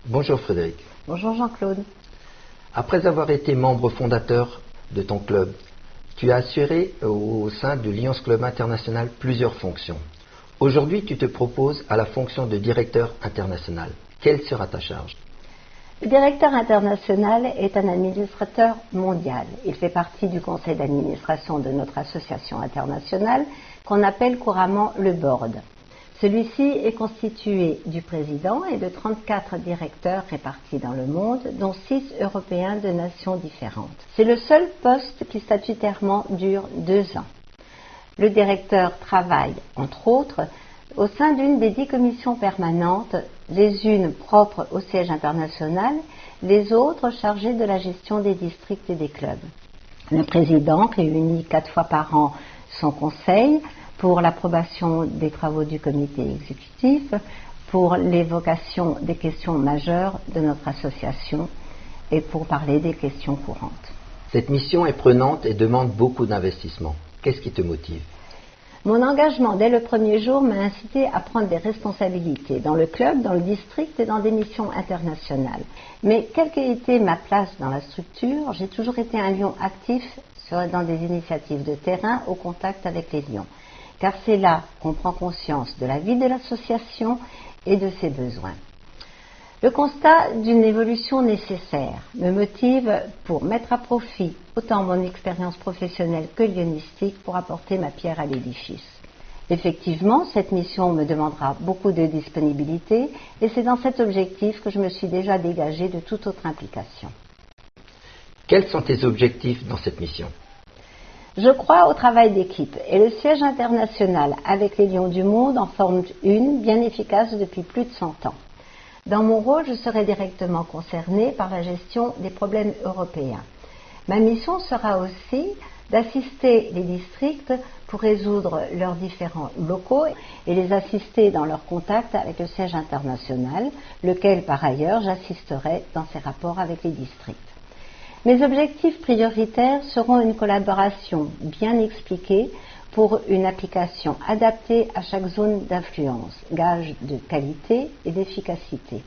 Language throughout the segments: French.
Bonjour Frédéric. Bonjour Jean-Claude. Après avoir été membre fondateur de ton club, tu as assuré au sein de Lions Club International plusieurs fonctions. Aujourd'hui, tu te proposes à la fonction de directeur international. Quelle sera ta charge? Le directeur international est un administrateur mondial. Il fait partie du conseil d'administration de notre association internationale qu'on appelle couramment le board. Celui-ci est constitué du président et de 34 directeurs répartis dans le monde, dont 6 européens de nations différentes. C'est le seul poste qui statutairement dure 2 ans. Le directeur travaille, entre autres, au sein d'une des 10 commissions permanentes, les unes propres au siège international, les autres chargées de la gestion des districts et des clubs. Le président réunit 4 fois par an son conseil pour l'approbation des travaux du comité exécutif, pour l'évocation des questions majeures de notre association et pour parler des questions courantes. Cette mission est prenante et demande beaucoup d'investissement. Qu'est-ce qui te motive? Mon engagement dès le premier jour m'a incité à prendre des responsabilités dans le club, dans le district et dans des missions internationales. Mais quelle qu'ait été ma place dans la structure, j'ai toujours été un lion actif dans des initiatives de terrain au contact avec les lions. Car c'est là qu'on prend conscience de la vie de l'association et de ses besoins. Le constat d'une évolution nécessaire me motive pour mettre à profit autant mon expérience professionnelle que lionistique pour apporter ma pierre à l'édifice. Effectivement, cette mission me demandera beaucoup de disponibilité et c'est dans cet objectif que je me suis déjà dégagée de toute autre implication. Quels sont tes objectifs dans cette mission? Je crois au travail d'équipe et le siège international avec les Lions du monde en forme une bien efficace depuis plus de 100 ans. Dans mon rôle, je serai directement concernée par la gestion des problèmes européens. Ma mission sera aussi d'assister les districts pour résoudre leurs différends locaux et les assister dans leurs contacts avec le siège international, lequel par ailleurs j'assisterai dans ses rapports avec les districts. Mes objectifs prioritaires seront une collaboration bien expliquée pour une application adaptée à chaque zone d'influence, gage de qualité et d'efficacité.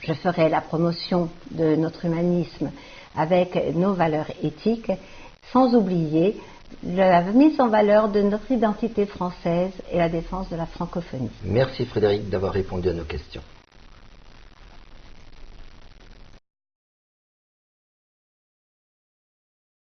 Je ferai la promotion de notre humanisme avec nos valeurs éthiques, sans oublier la mise en valeur de notre identité française et la défense de la francophonie. Merci Frédéric d'avoir répondu à nos questions.